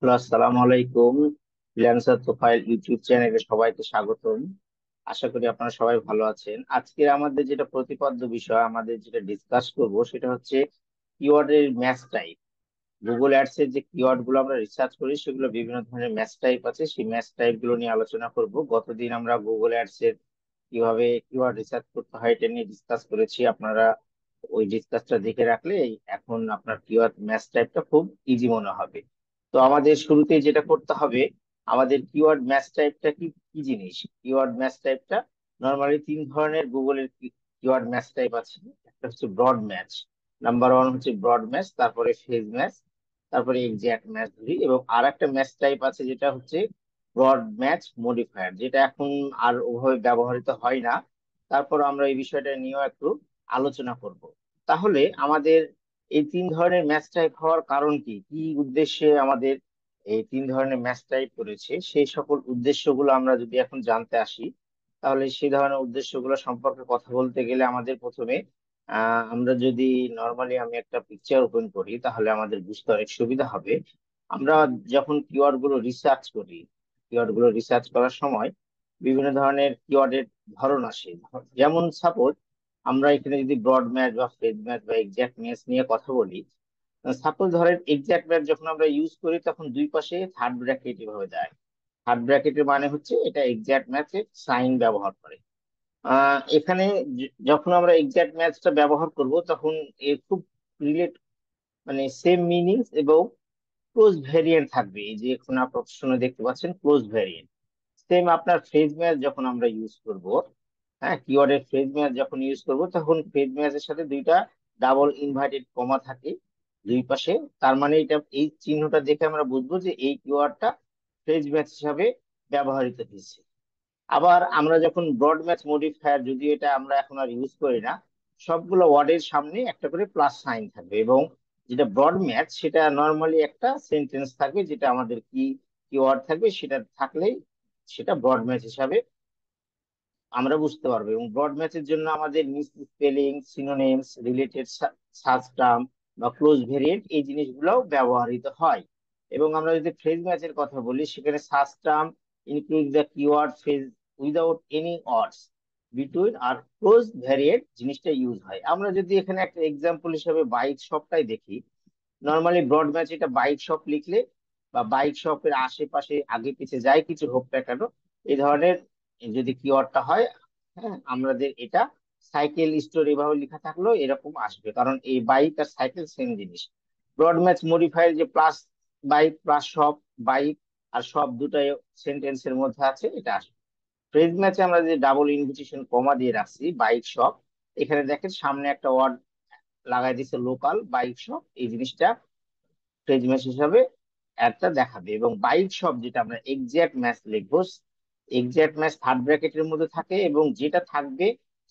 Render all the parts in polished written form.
Hello, আসসালামু আলাইকুম। Freelancer profile YouTube চ্যানেলে সবাইকে স্বাগতম। আশা করি আপনারা সবাই ভালো আছেন। আজকে আমাদের যেটা প্রতিপাদ্য বিষয়, আমাদের যেটা ডিসকাস করব সেটা হচ্ছে কিওয়ার্ডের ম্যাচ টাইপ। গুগল অ্যাডস এর যে কিওয়ার্ড গুলো আমরা রিসার্চ করি সেগুলো বিভিন্ন ধরনের ম্যাচ টাইপ আছে, সেই ম্যাচ টাইপ গুলো নিয়ে আলোচনা করব। গতদিন আমরা গুগল অ্যাডস এর কিভাবে কিওয়ার্ড রিসার্চ করতে হয় এটা নিয়ে ডিসকাস করেছি। আপনারা ওই ডিসকাসটা দেখে রাখলে এখন আপনার কিওয়ার্ড ম্যাচ টাইপটা খুব ইজি মনে হবে। তো আমাদের শুরুতে যেটা করতে হবে, আমাদের কিওয়ার্ড ম্যাচ টাইপটা কি কি জিনিস। কিওয়ার্ড ম্যাচ টাইপটা নর্মালি তিন ধরনের গুগলের কিওয়ার্ড ম্যাচ টাইপ আছে। একটা হচ্ছে ব্রড ম্যাচ, নাম্বার ওয়ান হচ্ছে ব্রড ম্যাচ, তারপরে ফেজ ম্যাচ, তারপরে এক্সাক্ট ম্যাচ ধরি, এবং আর একটা ম্যাচ টাইপ আছে যেটা হচ্ছে ব্রড ম্যাচ মডিফায়ার, যেটা এখন আর ওভাবে ব্যবহৃত হয় না। তারপর আমরা এই বিষয়টা নিয়েও একটু আলোচনা করব। তাহলে আমাদের এই তিন ধরনের ম্যাচ টাইপ হওয়ার কারণ কি, কি উদ্দেশ্যে আমাদের এই তিন ধরনের ম্যাচ টাইপ করেছে, সেই সকল উদ্দেশ্যগুলো আমরা যদি এখন জানতে আসি, তাহলে সেই ধরনের উদ্দেশ্যগুলো সম্পর্কে কথা বলতে গেলে আমাদের প্রথমে আমরা যদি নর্মালি আমি একটা পিকচার ওপেন করি তাহলে আমাদের বুঝতে অনেক সুবিধা হবে। আমরা যখন কিওয়ার্ড গুলো রিসার্চ করি, কিওয়ার্ড গুলো রিসার্চ করার সময় বিভিন্ন ধরনের কিওয়ার্ডের ধরন আসে। যেমন সাপোজ আমরা এখানে যদি ব্রড ম্যাচ বা ফ্রেজ ম্যাচ বা এক্সাক্ট ম্যাচ নিয়ে কথা বলি, সাপোজ ধরেন এক্সাক্ট ম্যাচ যখন আমরা ইউজ করি তখন দুই পাশে থার্ড ব্র্যাকেট এভাবে দেয়। থার্ড ব্র্যাকেটের মানে হচ্ছে এটা এক্সাক্ট ম্যাচের সাইন ব্যবহার করে। এখানে যখন আমরা এক্সাক্ট ম্যাচটা ব্যবহার করব তখন এর খুব রিলেট, মানে সেম মিনিং এবং ক্লোজ ভ্যারিয়েন্ট থাকবে। এই যে এখন আপনার প্রশ্নে দেখতে পাচ্ছেন ক্লোজ ভ্যারিয়েন্ট। সেম আপনার ফ্রেজ ম্যাচ যখন আমরা ইউজ করব, হ্যাঁ, কিওয়ার্ডের ফ্রেজ ম্যাচ যখন ইউজ করব তখন ফ্রেজ ম্যাচের সাথে দুইটা ডাবল ইনভার্টেড কমা থাকে দুই পাশে। তার মানে এটা, এই চিহ্নটা দেখে আমরা বুঝবো যে এই কিওয়ার্ডটা ফ্রেজ ম্যাচ হিসাবে ব্যবহৃত হয়েছে। আবার আমরা যখন ব্রড ম্যাচ মডিফায়ার, যদিও এটা আমরা এখন আর ইউজ করি না, সবগুলো ওয়ার্ডের সামনে একটা করে প্লাস সাইন থাকবে, এবং যেটা ব্রড ম্যাচ সেটা নর্মালি একটা সেন্টেন্স থাকবে, যেটা আমাদের কি কিওয়ার্ড থাকবে সেটা থাকলেই সেটা ব্রড ম্যাচ হিসাবে আমরা বুঝতে পারবো। এবং ব্রড ম্যাচের জন্য আমাদের miss spelling, synonyms, related search term বা ক্লোজ ভেরিয়েন্ট, এই জিনিসগুলো ব্যবহৃত হয়। এবং আমরা যদি ফ্রেজ ম্যাচের কথা বলি, সেখানে search term include the keyword phrase without any words between আর ক্লোজ ভেরিয়েন্ট জিনিসটা ইউজ হয়। আমরা যদি এখানে একটা এক্সাম্পল হিসেবে বাইক শপটাই দেখি, নর্মালি ব্রড ম্যাচ এটা বাইক শপ লিখলে বা বাইক শপের আশেপাশে আগে পিছে যাই কিছু হোক না কেন, এই ধরনের যদি কিওয়ার্ডটা হয়, হ্যাঁ, আমাদের এটা সাইকেল স্টোর এভাবে লেখা থাকলেও এরকম আসবে, কারণ এই বাইক আর সাইকেল সেম জিনিস। ব্রড ম্যাচ মডিফায়ার যে plus bike plus shop, bike আর শপ দুটাই সেন্টেন্সের মধ্যে আছে, এটা আসবে। ফ্রেজ ম্যাচে আমরা যে ডাবল ইনভিটেশন কমা দিয়ে রাখছি বাইক শপ, এখানে দেখেন সামনে একটা ওয়ার্ড লাগাই দিচ্ছে লোকাল বাইক শপ, এই জিনিসটা ফ্রেজ ম্যাচ হিসাবে একটা দেখাবে। এবং বাইক শপ যেটা আমরা এক্সাক্ট ম্যাচ লিখবো, এক্সাক্ট ম্যাচ থার্ড ব্র্যাকেটের মধ্যে থাকে এবং যেটা থাকবে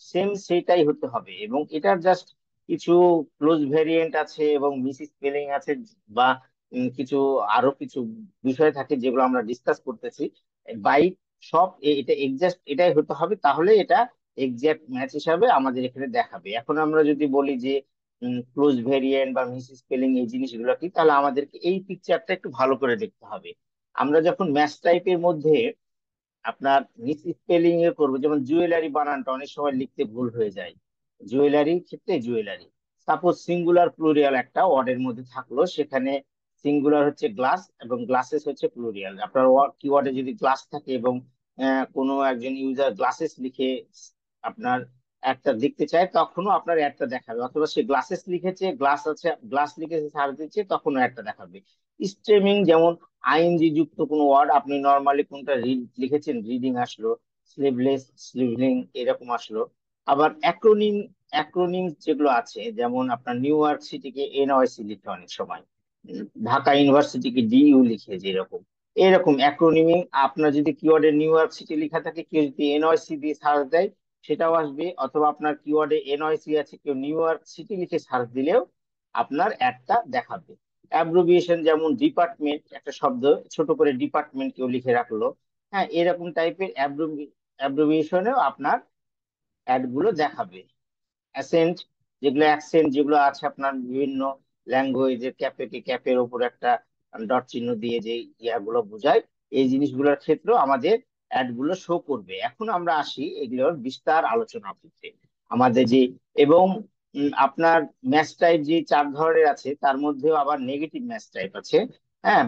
সেম সেটাই হতে হবে। এবং এটার জাস্ট কিছু ক্লোজ ভেরিয়েন্ট আছে এবং মিস স্পেলিং আছে, বা কিছু আরো কিছু বিষয় থাকে যেগুলো আমরা ডিসকাস করতেছি। বাইক শপ এটা এক্সাক্ট এটাই হতে হবে, তাহলে এটা এক্সাক্ট ম্যাচ হিসাবে আমাদের এখানে দেখাবে। এখন আমরা যদি বলি যে ক্লোজ ভেরিয়েন্ট বা মিস স্পেলিং এই জিনিসগুলো কি, তাহলে আমাদেরকে এই পিকচারটা একটু ভালো করে দেখতে হবে। আমরা যখন ম্যাচ টাইপের মধ্যে আপনার মিস স্পেলিং এ করবো, যেমন জুয়েলারি বানানটা অনেক সময় লিখতে ভুল হয়ে যায়। জুয়েলারির ক্ষেত্রে জুয়েলারি, সাপোজ সিঙ্গুলার প্লুরিয়াল একটা ওয়ার্ডের মধ্যে থাকলো, সেখানে সিঙ্গুলার হচ্ছে গ্লাস এবং গ্লাসেস হচ্ছে প্লুরিয়াল। আপনার কিওয়ার্ডে যদি গ্লাস থাকে এবং কোনো একজন ইউজার গ্লাসেস লিখে আপনার একটা দেখতে চায়, তখনও আপনার একটা দেখাবে, অথবা সে গ্লাসেস লিখেছে গ্লাস আছে গ্লাস লিখেছে সার্চ দিচ্ছে তখনও একটা দেখাবে। স্টেমিং, যেমন আইএনজি যুক্ত কোনো ওয়ার্ড আপনি নর্মালি কোনটা রিড লিখেছেন রিডিং আসলো, স্লিভলেস স্লিভলিং এরকম আসলো। আবার অ্যাক্রোনিম, অ্যাক্রোনিম যেগুলো আছে, যেমন আপনার নিউ ইয়র্ক সিটিকে এনওয়াইসি লিখে অনেক সময়, ঢাকা ইউনিভার্সিটিকে ডিইউ লিখে, যেরকম এরকম অ্যাক্রোনিমিং আপনার যদি কিওয়ার্ডে নিউ ইয়র্ক সিটি লেখা থাকে, কেউ যদি এনওয়াইসি দিয়ে সার্চ দেয় সেটাও আসবে, অথবা আপনার কিওয়ার্ডে এনওয়াইসি আছে কেউ নিউ ইয়র্ক সিটি লিখে সার্চ দিলেও আপনার একটা দেখাবে। অ্যাব্রিভিয়েশন, যেমন ডিপার্টমেন্ট একটা শব্দ ছোট করে ডিপার্টমেন্ট কেউ লিখে রাখলো, হ্যাঁ, এরকম টাইপের অ্যাব্রিভিয়েশনেও আপনার অ্যাড গুলো দেখাবে। অ্যাসেন্ট, যেগুলো অ্যাকসেন্ট যেগুলো আছে আপনার বিভিন্ন ল্যাঙ্গুয়েজের, ক্যাপের উপর একটা ডট চিহ্ন দিয়ে যে ইয়াগুলো বোঝায়, এই জিনিসগুলোর ক্ষেত্রেও আমাদের অ্যাড গুলো শো করবে। এখন আমরা আসি এগুলোর বিস্তার আলোচনা করতে। আমাদের যে এবং আপনার ম্যাচ টাইপ যে 4 ধরনের আছে তার মধ্যেও আবার নেগেটিভ ম্যাচ টাইপ আছে। হ্যাঁ,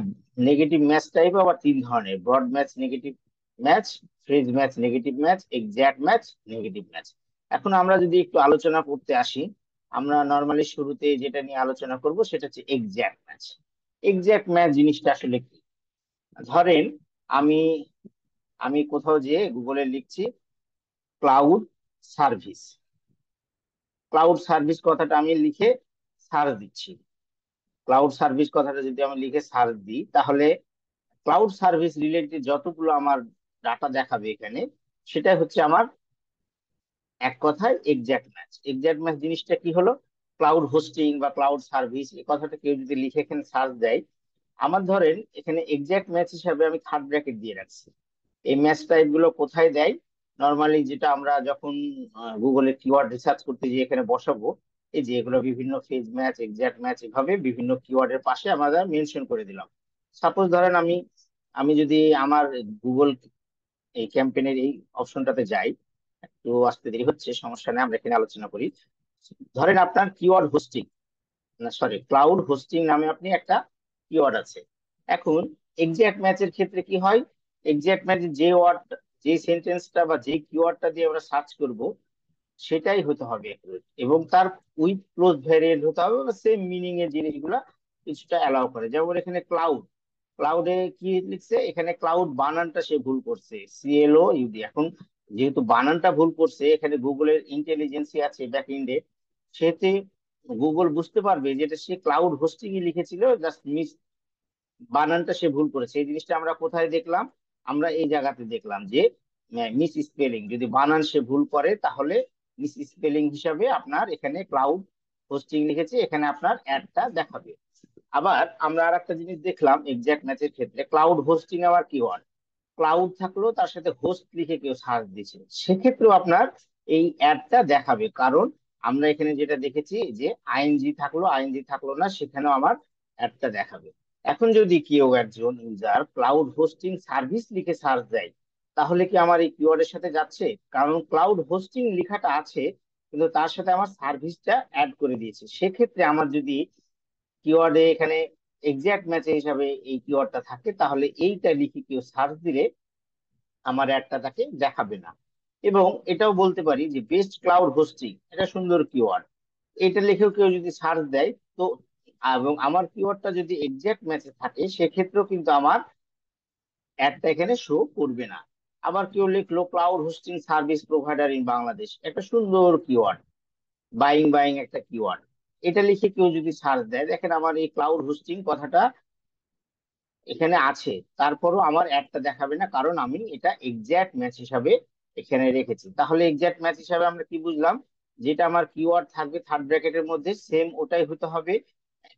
নেগেটিভ ম্যাচ টাইপ আবার 3 ধরনের: broad match, negative match, phrase match, negative match, exact match, negative match. এখন আমরা যদি একটু আলোচনা করতে আসি, আমরা নর্মালি শুরুতে যেটা নিয়ে আলোচনা করব সেটা হচ্ছে এক্স্যাক্ট ম্যাচ। এক্স্যাক্ট ম্যাচ জিনিসটা আসলে কি? ধরেন আমি আমি কোথাও যেয়ে গুগলে লিখছি ক্লাউড সার্ভিস। ক্লাউড সার্ভিস কথাটা আমি লিখে সার্চ দিচ্ছি। ক্লাউড সার্ভিস কথাটা যদি আমি লিখে সার্চ দিই, তাহলে ক্লাউড সার্ভিস রিলেটেড যতগুলো আমার ডাটা দেখাবে এখানে, সেটাই হচ্ছে আমার এক কথায় এক্স্যাক্ট ম্যাচ। এক্স্যাক্ট ম্যাচ জিনিসটা কি হলো? ক্লাউড হোস্টিং বা ক্লাউড সার্ভিস এই কথাটা কেউ যদি লিখে এখানে সার্চ দেয়, আমার ধরেন এখানে এক্স্যাক্ট ম্যাচ হিসাবে আমি থার্ড ব্র্যাকেট দিয়ে রাখছি। এই ম্যাচ টাইপ গুলো কোথায় দেয়? নর্মালি যেটা আমরা যখন গুগলে কিওয়ার্ড রিসার্চ করতে গিয়ে এখানে বসাবো, এই যে এগুলো বিভিন্ন ফেজ ম্যাচ, এক্স্যাক্ট ম্যাচ, এভাবে বিভিন্ন কিওয়ার্ডের পাশে আমরা মেনশন করে দিলাম। সাপোজ ধরেন আমি আমি যদি আমার গুগল এই ক্যাম্পেইনের এই অপশনটাতে যাই, একটু আসতে দেরি হচ্ছে, সমস্যা নেই, আমরা এখানে আলোচনা করি। ধরেন আপনার কিওয়ার্ড হোস্টিং, না সরি, ক্লাউড হোস্টিং নামে আপনি একটা কিওয়ার্ড আছে। এখন এক্স্যাক্ট ম্যাচের ক্ষেত্রে কি হয়? এক্স্যাক্ট ম্যাচে যে ওয়ার্ড, যে সেন্টেন্সটা বা যে কিওয়ার্ডটা দিয়ে আমরা সার্চ করব, সেটাই হতে হবে accurate, এবং তার উইথ ক্লোজ ভ্যারিয়েন্ট হতে হবে, বা সেম মিনিং এর জিনিসগুলা কিছুটা অ্যালাউ করে। যেমন এখানে ক্লাউড, ক্লাউডে কি লিখছে? এখানে ক্লাউড বানানটা সে ভুল করছে, CLOUD। এখন যেহেতু বানানটা ভুল করছে, এখানে গুগলের ইন্টেলিজেন্সি আছে ব্যাক এন্ডে, সেতে গুগল বুঝতে পারবে যেটা সে ক্লাউড হোস্টিং লিখেছিল, জাস্ট মিস বানানটা সে ভুল করেছে। এই জিনিসটা আমরা কোথায় দেখলাম? আমরা এই জায়গাতে দেখলাম যে মিস স্পেলিং, যদি বানান সে ভুল করে তাহলে মিস স্পেলিং হিসাবে আপনার এখানে ক্লাউড হোস্টিং লিখেছে, এখানে আপনার অ্যাডটা দেখাবে। আবার আমরা আর একটা জিনিস দেখলাম এক্সাক্ট ম্যাচের ক্ষেত্রে, ক্লাউড হোস্টিং আবার কিওয়ার্ড, ক্লাউড থাকলো তার সাথে হোস্ট লিখে কেউ সার্চ দিচ্ছে, সেক্ষেত্রেও আপনার এই অ্যাডটা দেখাবে। কারণ আমরা এখানে যেটা দেখেছি যে আইএনজি থাকলো না, সেখানেও আমার অ্যাডটা দেখাবে। এখন যদি কেউ একজন ইউজার ক্লাউড হোস্টিং সার্ভিস লিখে সার্চ দেয়, তাহলে কি আমার এই কিওয়ার্ডের সাথে যাচ্ছে? কারণ ক্লাউড হোস্টিং লেখাটা আছে, কিন্তু তার সাথে আমার সার্ভিসটা অ্যাড করে দিয়েছে। সেক্ষেত্রে আমার যদি কিওয়ার্ডে এখানে এক্সাক্ট ম্যাচ হিসাবে এই কিওয়ার্ডটা থাকে, তাহলে এইটা লিখে কেউ সার্চ দিলে আমার অ্যাডটা তাকে দেখাবে না। এবং এটাও বলতে পারি যে বেস্ট ক্লাউড হোস্টিং, এটা সুন্দর কিওয়ার্ড, এটা লিখেও কেউ যদি সার্চ দেয়, তো এবং আমার কিওয়ার্ডটা যদি এক্সাক্ট ম্যাচে থাকে, সেক্ষেত্রেও কিন্তু আমার অ্যাডটা এখানে শো করবে না। আবার কেউ লিখলো cloud hosting service provider in Bangladesh, একটা সুন্দর কিওয়ার্ড, বাইং একটা কিওয়ার্ড, এটা লিখে কেউ যদি সার্চ দেয়, দেখেন আমার এই ক্লাউড হোস্টিং কথাটা এখানে আছে, তারপরও আমার অ্যাডটা দেখাবে না, কারণ আমি এটা এক্সাক্ট ম্যাচ হিসাবে এখানে রেখেছি। তাহলে এক্সাক্ট ম্যাচ হিসাবে আমরা কি বুঝলাম? যেটা আমার কিওয়ার্ড থাকবে থার্ড ব্র্যাকেটের মধ্যে, সেম ওটাই হতে হবে।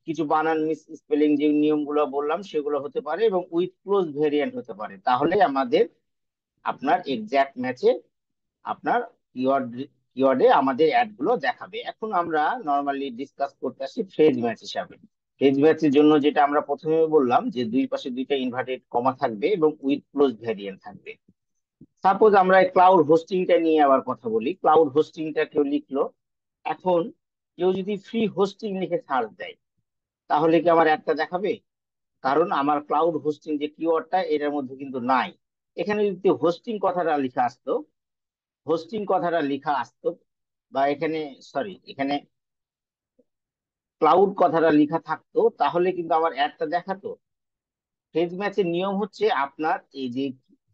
কিছু বানান মিস স্পেলিং যে নিয়মগুলো বললাম সেগুলো হতে পারে, এবং উইথ ক্লোজ ভেরিয়েন্ট হতে পারে, তাহলে আমাদের আপনার এক্সাক্ট ম্যাচে আপনার কিওয়ার্ডে আমাদের অ্যাড গুলো দেখাবে। এখন আমরা নর্মালি ডিসকাস করতে আসি ফ্রেজ ম্যাচ হিসাবে। ফ্রেজ ম্যাচের জন্য যেটা আমরা প্রথমে বললাম যে দুই পাশে দুইটা ইনভার্টেড কমা থাকবে এবং উইথ ক্লোজ ভেরিয়েন্ট থাকবে। সাপোজ আমরা ক্লাউড হোস্টিংটা নিয়ে আবার কথা বলি। ক্লাউড হোস্টিংটা কেউ লিখলো, এখন কেউ যদি ফ্রি হোস্টিং লিখে সার্চ দেয়, তাহলে কি আমার অ্যাডটা দেখাবে? কারণ আমার ক্লাউড হোস্টিং যে কিওয়ার্ডটা এটার মধ্যে কিন্তু নাই। এখানে যদি হোস্টিং কথাটা লেখা আসতো, বা এখানে সরি, এখানে ক্লাউড কথাটা লেখা থাকতো, তাহলে কিন্তু আমার অ্যাডটা দেখাতো। ফ্রেজ ম্যাচের নিয়ম হচ্ছে আপনার এই যে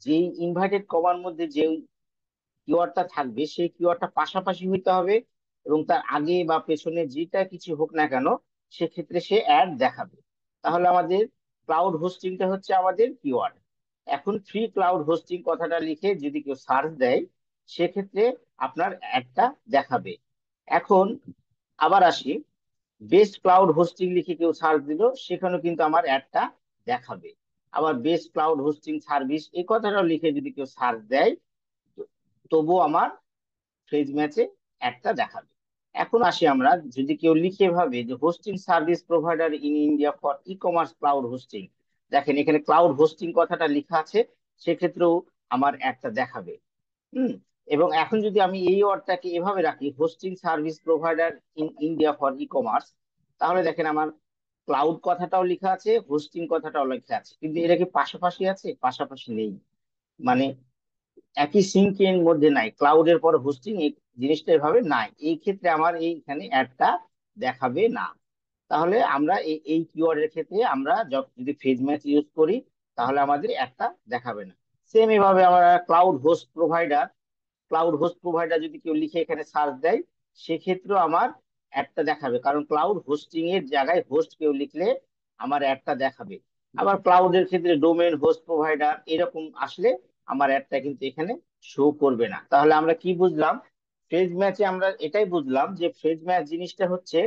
যেই ইনভার্টেড কমার মধ্যে যে কিওয়ার্ডটা থাকবে, সেই কিওয়ার্ডটা পাশাপাশি হইতে হবে, এবং তার আগে বা পেছনে যেটা কিছু হোক না কেন, সেক্ষেত্রে সে অ্যাড দেখাবে। তাহলে আমাদের ক্লাউড হোস্টিংটা হচ্ছে আমাদের কিওয়ার্ড। এখন ফ্রি ক্লাউড হোস্টিং কথাটা লিখে যদি কেউ সার্চ দেয়, সেক্ষেত্রে আপনার অ্যাডটা দেখাবে। এখন আবার আসি, বেস্ট ক্লাউড হোস্টিং লিখে কেউ সার্চ দিল, সেখানেও কিন্তু আমার অ্যাডটা দেখাবে। আবার বেস্ট ক্লাউড হোস্টিং সার্ভিস এই কথাটাও লিখে যদি কেউ সার্চ দেয়, তবুও আমার ফ্রেজ ম্যাচে অ্যাডটা দেখাবে। এখন আসি আমরা, যদি কেউ লিখে ভাবে যে hosting service provider in India for e commerce cloud hosting, দেখেন এখানে ক্লাউড হোস্টিং কথাটা লেখা আছে, সেক্ষেত্রেও আমার একটা দেখাবে। হুম। এবং এখন যদি আমি এই ওয়ার্ডটাকে এভাবে রাখি, hosting service provider in India for e commerce, তাহলে দেখেন আমার ক্লাউড কথাটাও লেখা আছে, হোস্টিং কথাটাও লেখা আছে, কিন্তু এটা কি পাশাপাশি আছে? পাশাপাশি নেই। মানে একই সিঙ্কের মধ্যে নাই, ক্লাউডের পর হোস্টিং এই জিনিসটা এভাবে নাই, এই ক্ষেত্রে আমার এইখানে অ্যাডটা দেখাবে না। তাহলে আমরা এই এই কিওয়ার্ডের ক্ষেত্রে আমরা যদি ফেজ ম্যাচ ইউজ করি, তাহলে আমাদের একটা দেখাবে না। সেম এভাবে আমরা ক্লাউড হোস্ট প্রোভাইডার যদি কেউ লিখে এখানে সার্চ দেয়, সেক্ষেত্রেও আমার একটা দেখাবে, কারণ ক্লাউড হোস্টিং এর জায়গায় হোস্ট কেউ লিখলে আমার একটা দেখাবে। আবার ক্লাউডের ক্ষেত্রে ডোমেন হোস্ট প্রোভাইডার এরকম আসলে আমার একটা কিন্তু এখানে শো করবে না। তাহলে আমরা কি বুঝলাম? ফ্রেজ ম্যাচে আমরা এটাই বুঝলাম যে ফ্রেজ ম্যাচ জিনিসটা হচ্ছে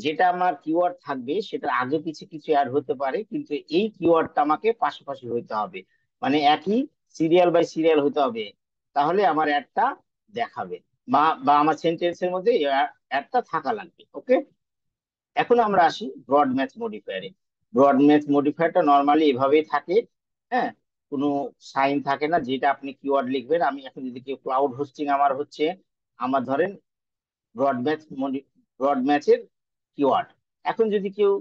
যেটা আমার কিওয়ার্ড থাকবে সেটার আগে পিছে কিছু অ্যাড হতে পারে, কিন্তু এই কিওয়ার্ডটা আমাকে পাশাপাশি হইতে হবে, মানে একই সিরিয়াল বাই সিরিয়াল হতে হবে, তাহলে আমার অ্যাডটা দেখাবে, বা বা আমার সেন্টেন্সের মধ্যে অ্যাডটা থাকা লাগবে। ওকে। এখন আমরা আসি ব্রড ম্যাচ মডিফায়ারে। ব্রড ম্যাচ মডিফায়ারটা নর্মালি এভাবেই থাকে। হ্যাঁ, কোনো সাইন থাকে না, যেটা আপনি কিওয়ার্ড লিখবেন। আমি এখন যদি কেউ ক্লাউড হোস্টিং আমার হচ্ছে, আমার ধরেন ব্রড ম্যাচ ব্রড ম্যাচের কিওয়ার্ড। এখন যদি কেউ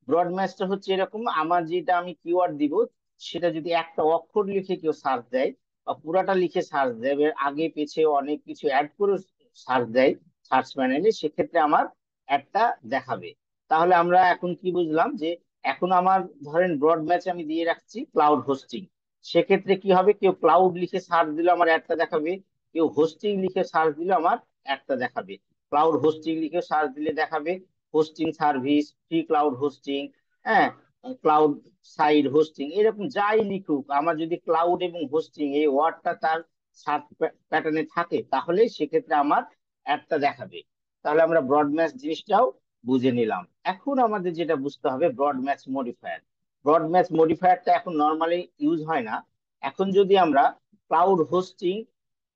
ব্রড ম্যাচটা হচ্ছে এরকম, আমার যেটা আমি কিওয়ার্ড দিব সেটা যদি একটা অক্ষর লিখে কেউ সার্চ দেয় বা পুরাটা লিখে সার্চ দেয়, এবার আগে পিছে অনেক কিছু অ্যাড করে সার্চ দেয় সার্চ প্যানেলে, সেক্ষেত্রে আমার একটা দেখাবে। তাহলে আমরা এখন কি বুঝলাম? যে এখন আমার ধরেন ব্রড ম্যাচ আমি দিয়ে রাখছি ক্লাউড হোস্টিং, সেক্ষেত্রে কি হবে? কেউ ক্লাউড লিখে সার্চ দিলে আমার একটা দেখাবে, কেউ হোস্টিং লিখে সার্চ দিলে আমার একটা দেখাবে। ক্লাউড হোস্টিং লিখে সার্চ দিলে দেখাবে hosting service, free cloud hosting, হ্যাঁ, ক্লাউড সাইড হোস্টিং, এরকম যাই লিখুক, আমার যদি ক্লাউড এবং হোস্টিং এই ওয়ার্ডটা তার সার্চ প্যাটার্নে থাকে, তাহলে সেক্ষেত্রে আমার একটা দেখাবে। তাহলে আমরা ব্রড ম্যাচ জিনিসটাও বুঝে নিলাম। এখন আমাদের যেটা বুঝতে হবে broad match modifier. Broad match মডিফায়ারটা এখন নর্মালি ইউজ হয় না। এখন যদি আমরা ক্লাউড হোস্টিং,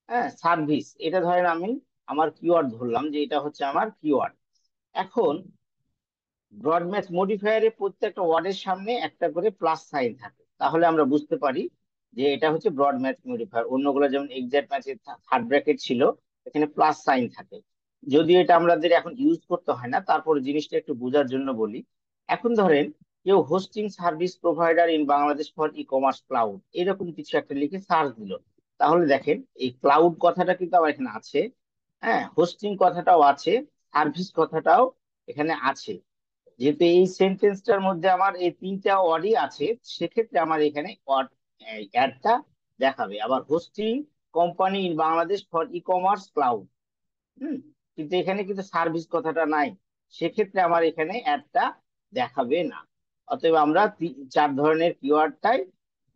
হ্যাঁ, সার্ভিস, এটা ধরেন আমি আমার কিওয়ার্ড ধরলাম যে এটা হচ্ছে আমার কিওয়ার্ড। এখন ব্রড ম্যাচ মডিফায়ারে প্রত্যেকটা ওয়ার্ডের সামনে একটা করে প্লাস সাইন থাকে, তাহলে আমরা বুঝতে পারি যে এটা হচ্ছে ব্রড ম্যাচ মডিফায়ার। অন্যগুলো যেমন এক্সাক্ট ম্যাচে থার্ড ব্র্যাকেট ছিল, এখানে প্লাস সাইন থাকে। যদিও এটা আমাদের এখন ইউজ করতে হয় না, তারপর জিনিসটা একটু বোঝার জন্য বলি। এখন ধরেন কেউ hosting service provider in Bangladesh for e commerce cloud এরকম কিছু একটা লিখে সার্চ দিল, তাহলে দেখেন এই ক্লাউড কথাটা কিন্তু আমার এখানে আছে, হ্যাঁ, হোস্টিং কথাটাও আছে, সার্ভিস কথাটাও এখানে আছে। যেহেতু এই সেন্টেন্সটার মধ্যে আমার এই তিনটা ওয়ার্ডই আছে, সেক্ষেত্রে আমার এখানে অ্যাডটা দেখাবে। আবার hosting company in Bangladesh for e commerce cloud, hmm, কিন্তু এখানে কিন্তু সার্ভিস কথাটা নাই, সেক্ষেত্রে আমার এখানে অ্যাডটা দেখাবে না। অতএব আমরা চার ধরনের কিওয়ার্ডটাই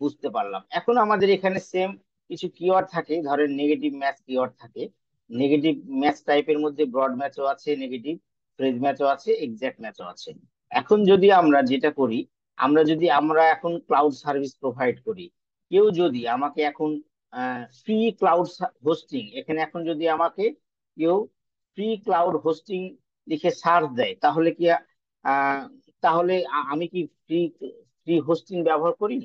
বুঝতে পারলাম। এখন আমাদের এখানে সেম কিছু কিওয়ার্ড থাকে, ধরেন নেগেটিভ ম্যাচ কিওয়ার্ড থাকে। নেগেটিভ ম্যাচ টাইপের মধ্যে ব্রড ম্যাচও আছে, নেগেটিভ ফ্রেজ ম্যাচও আছে, এক্সাক্ট ম্যাচও আছে। এখন যদি আমরা যেটা করি, আমরা এখন ক্লাউড সার্ভিস প্রোভাইড করি, কেউ যদি আমাকে এখন ফ্রি ক্লাউড হোস্টিং, এখানে এখন যদি আমাকে কেউ ফ্রি ক্লাউড হোস্টিং লিখে সার্চ দেয়, তাহলে কি আহ, তাহলে আমি কি ফ্রি ফ্রি হোস্টিং ব্যবহার করি?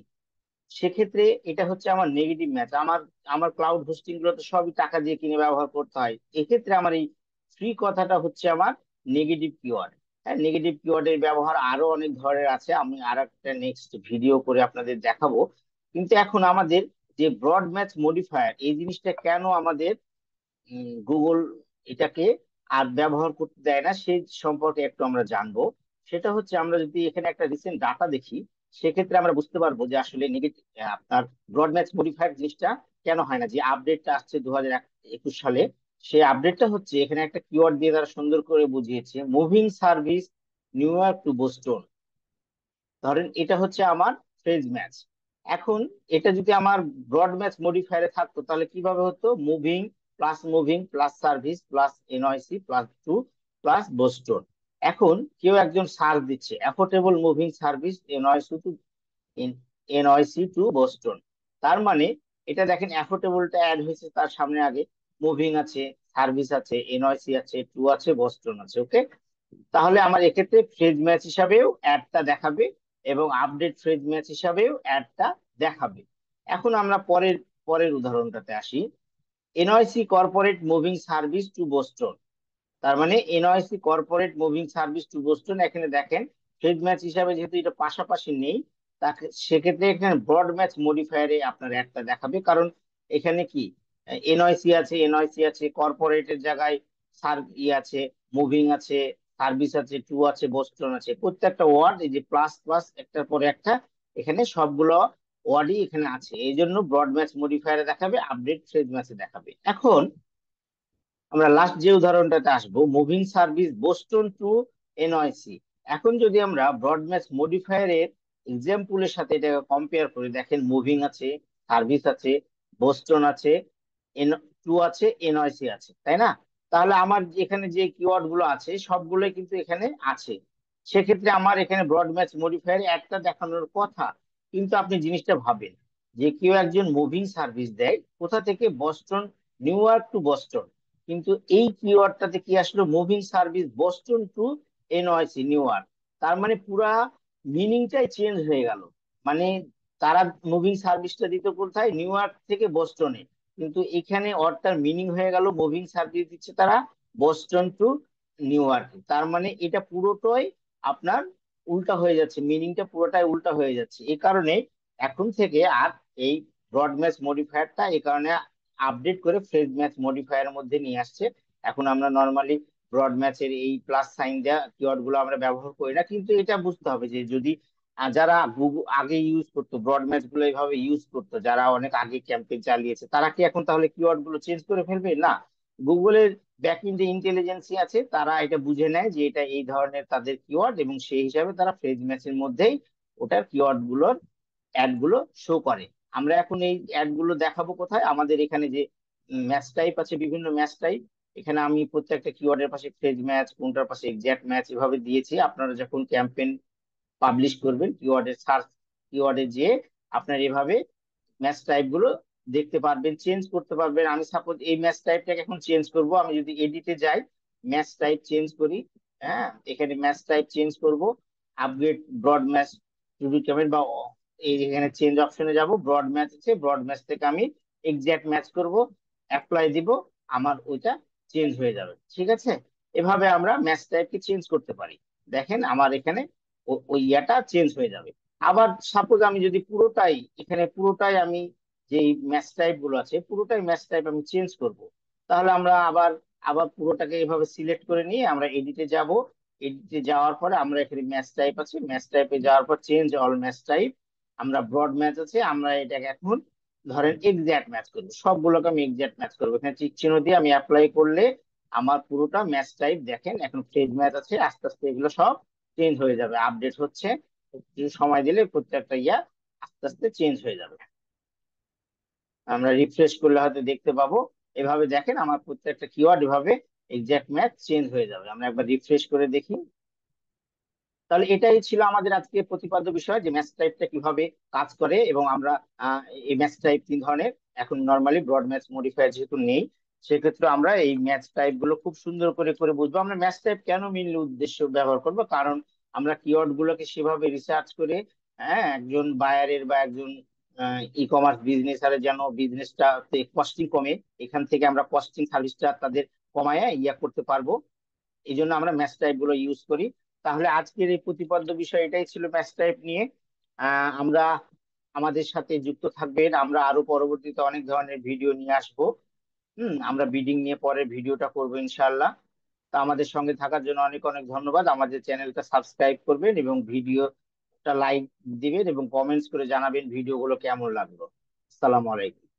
সেক্ষেত্রে এটা হচ্ছে আমার নেগেটিভ ম্যাচ। আমার আমার ক্লাউড হোস্টিং গুলো তো সবই টাকা দিয়ে কিনে ব্যবহার করতে হয়, এক্ষেত্রে আমার এই ফ্রি কথাটা হচ্ছে আমার নেগেটিভ কিওয়ার্ড। হ্যাঁ, নেগেটিভ কিওয়ার্ডের ব্যবহার আরো অনেক ধরনের আছে, আমি আর একটা নেক্সট ভিডিও করে আপনাদের দেখাবো। কিন্তু এখন আমাদের যে ব্রড ম্যাচ মডিফায়ার এই জিনিসটা কেন আমাদের গুগল এটাকে আর ব্যবহার করতে দেয় না সেই সম্পর্কে একটু আমরা জানবো। সেটা হচ্ছে আমরা যদি এখানে একটা রিসেন্ট ডাটা দেখি, সেক্ষেত্রে আমরা বুঝতে পারবো যে আসলে নেগেটিভ আপনার ব্রড ম্যাচ মডিফায়ার জিনিসটা কেন হয় না। যে আপডেটটা আসছে 2021 সালে, সেই আপডেটটা হচ্ছে এখানে একটা কিওয়ার্ড দিয়ে তারা সুন্দর করে বুঝিয়েছে, moving service new York two Boston. ধরেন এটা হচ্ছে আমার ফ্রেজ ম্যাচ। এখন এটা যদি আমার ব্রড ম্যাচ মডিফায়ারে থাকতো, তাহলে কিভাবে হতো? Moving plus service plus NYC plus to plus Boston. এখন কেউ একজন সার্চ দিচ্ছে affordable moving service NYC to Boston, তার মানে এটা দেখেন অ্যাফোর্ডেবলটা অ্যাড হয়েছে তার সামনে, আগে মুভিং আছে, সার্ভিস আছে, এনওয়াইসি আছে, ট্রু আছে, বোস্টন আছে। ওকে, তাহলে আমার এক্ষেত্রে ফ্রেজ ম্যাচ হিসাবেও অ্যাডটা দেখাবে এবং আপডেট ফ্রেজ ম্যাচ হিসাবেও অ্যাডটা দেখাবে। এখন আমরা পরের পরের উদাহরণটাতে আসি। NYC corporate moving service to Boston. তার মানে NYC corporate moving service to Boston, এখানে দেখেন ফিল্ড ম্যাচ হিসাবে যেহেতু এটা পাশাপাশি নেই, তাকে সেক্ষেত্রে এখানে ব্রড ম্যাচ মডিফায়ারে আপনার একটা দেখাবে। কারণ এখানে কি এনওআইসি আছে, কর্পোরেটের জায়গায় সার আছে, মুভিং আছে, সার্ভিস আছে, টু আছে, বোস্টন আছে। প্রত্যেকটা ওয়ার্ড এই যে প্লাস প্লাস একটার পরে একটা, এখানে সবগুলো ওয়ার্ডই এখানে আছে, এই জন্য ব্রড ম্যাচ মডিফায়ারে দেখাবে, আপডেট ফ্রেজ ম্যাচে দেখাবে। এখন আমরা লাস্ট যে উদাহরণটাতে আসবো, moving service Boston to NYC. এখন যদি আমরা ব্রডম্যাচ মডিফায়ারের এক্সাম্পলের সাথে এটা কম্পেয়ার করি, দেখেন মুভিং আছে, সার্ভিস আছে, বোস্টন আছে, এন টু আছে, এনওয়াইসি আছে, তাই না? তাহলে আমার এখানে যে কিওয়ার্ড গুলো আছে সবগুলোই কিন্তু এখানে আছে। সেক্ষেত্রে আমার এখানে ব্রডম্যাচ মডিফায়ার একটা দেখানোর কথা। কিন্তু আপনি জিনিসটা ভাবেন যে কেউ একজন মুভিং সার্ভিস দেয় কোথা থেকে, Boston, New York to Boston, কিন্তু এই কিওয়ার্ডটাতে কি আসলো, moving service Boston to NYC New York. তার মানে পুরা মিনিংটাই চেঞ্জ হয়ে গেল। মানে তারা মুভিং সার্ভিসটা দিত কোথায়, নিউ ইয়র্ক থেকে বোস্টনে, কিন্তু এখানে অর্ডটার মিনিং হয়ে গেল মুভিং সার্ভিস দিচ্ছে তারা বোস্টন টু নিউ ইয়র্ক। তার মানে এটা পুরোটাই আপনার উল্টা হয়ে যাচ্ছে, মিনিংটা পুরোটাই উল্টা হয়ে যাচ্ছে। এই কারণে এখন থেকে আর এই ব্রড ম্যাচ মডিফায়ারটা এই কারণে আপডেট করে ফ্রেজ ম্যাচ মডিফায়ারের মধ্যে নিয়ে আসছে। এখন আমরা নর্মালি ব্রড ম্যাচের এই প্লাস সাইন দেওয়া কিওয়ার্ড গুলো আমরা ব্যবহার করি না। কিন্তু এটা বুঝতে হবে যে যদি যারা গুগল আগে ইউজ করতো, ব্রড ম্যাচ গুলো এইভাবে ইউজ করতো, যারা অনেক আগে ক্যাম্পেইন চালিয়েছে, তারা কি এখন তাহলে কিওয়ার্ড গুলো চেঞ্জ করে ফেলবে? না, গুগলের ব্যাক যে ইন্টেলিজেন্সি আছে তারা এটা বুঝে নেয় যে এটা এই ধরনের তাদের কিওয়ার্ড, এবং সেই হিসাবে তারা ফ্রেজ ম্যাচের মধ্যেই ওটার কিওয়ার্ড গুলোর অ্যাড গুলো শো করে। আমরা এখন এই অ্যাড গুলো দেখাবো কোথায়, আমাদের এখানে যে ম্যাচ টাইপ আছে, বিভিন্ন ম্যাচ টাইপ, এখানে আমি প্রত্যেকটা কিওয়ার্ডের পাশে ফ্রেজ ম্যাচ, কোনটার পাশে এক্সাক্ট ম্যাচ এভাবে দিয়েছি। আপনারা যখন ক্যাম্পেইন পাবলিশ করবেন, কিওয়ার্ডের সার্চ, কিওয়ার্ডে যে আপনার এভাবে ম্যাচ টাইপ গুলো দেখতে পারবেন, চেঞ্জ করতে পারবেন। আমি সাপোজ এই ম্যাচ টাইপটাকে এখন চেঞ্জ করব, আমি যদি এডিটে যাই, ম্যাচ টাইপ চেঞ্জ করি, হ্যাঁ এখানে ম্যাচ টাইপ চেঞ্জ করব, upgrade broad match to be comment বা এই এখানে চেঞ্জ অপশনে যাব, ব্রড ম্যাচ আছে, ব্রড ম্যাচ থেকে আমি এক্সাক্ট ম্যাচ করব, অ্যাপ্লাই দিব, আমার ওইটা চেঞ্জ হয়ে যাবে। ঠিক আছে, এভাবে আমরা ম্যাচ টাইপকে চেঞ্জ করতে পারি। দেখেন আমার এখানে ওই ইয়াটা চেঞ্জ হয়ে যাবে। আবার সাপোজ আমি যদি পুরোটাই, এখানে পুরোটাই আমি যে ম্যাচ টাইপ গুলো আছে পুরোটাই ম্যাচ টাইপ আমি চেঞ্জ করব, তাহলে আমরা আবার আবার পুরোটাকে এভাবে সিলেক্ট করে নিয়ে আমরা এডিটে যাব। এডিটে যাওয়ার পরে আমরা এখানে ম্যাচ টাইপ আছে, ম্যাচ টাইপে যাওয়ার পর চেঞ্জ অল ম্যাচ টাইপ, আমরা ব্রড ম্যাচ আছে, আমরা এটাকে এখন ধরেন এক্সাক্ট ম্যাচ করবো, সবগুলোকে আমি এক্সাক্ট ম্যাচ করবো। এখানে টিক চিহ্ন দিয়ে আমি অ্যাপ্লাই করলে আমার পুরোটা ম্যাচ টাইপ দেখেন এখন ফ্রেজ ম্যাচ আছে। আস্তে আস্তে এগুলো সব চেঞ্জ হয়ে যাবে, আপডেট হচ্ছে, একটু সময় দিলে প্রত্যেকটা ইয়া আস্তে আস্তে চেঞ্জ হয়ে যাবে। আমরা রিফ্রেশ করলে হয়তো দেখতে পাবো। এভাবে দেখেন আমার প্রত্যেকটা কিওয়ার্ড এভাবে এক্সাক্ট ম্যাচ চেঞ্জ হয়ে যাবে। আমরা একবার রিফ্রেশ করে দেখি। তাহলে এটাই ছিল আমাদের আজকে প্রতিপাদ্য বিষয়, যে ম্যাচ টাইপটা কিভাবে কাজ করে। এবং আমরা আহ, এই ম্যাচ টাইপ তিন ধরনের, এখন নর্মালি ব্রড ম্যাচ মডিফায়ার যেহেতু নেই, সেক্ষেত্রে আমরা এই ম্যাচ টাইপ গুলো খুব সুন্দর করে করে বুঝবো। আমরা ম্যাচ টাইপ কেন মেইনলি উদ্দেশ্য ব্যবহার করব, কারণ আমরা কিওয়ার্ড গুলোকে সেভাবে রিসার্চ করে, হ্যাঁ একজন বায়ারের বা একজন ই কমার্স বিজনেসারের যেন বিজনেসটা কস্টিং কমে, এখান থেকে আমরা কস্টিং সার্ভিসটা তাদের কমায় ইয়া করতে পারবো, এই জন্য আমরা ম্যাচ টাইপ গুলো ইউজ করি। তাহলে আজকের এই প্রতিপাদ্য বিষয় এটাই ছিল ম্যাচ টাইপ নিয়ে। আমরা আমাদের সাথে যুক্ত থাকবেন, আমরা আরো পরবর্তীতে অনেক ধরনের ভিডিও নিয়ে আসবো। আমরা বিডিং নিয়ে পরে ভিডিওটা করবো ইনশাল্লাহ। তা আমাদের সঙ্গে থাকার জন্য অনেক অনেক ধন্যবাদ। আমাদের চ্যানেলটা সাবস্ক্রাইব করবেন এবং ভিডিওটা লাইক দিবেন এবং কমেন্টস করে জানাবেন ভিডিওগুলো কেমন লাগলো। আসসালামু আলাইকুম।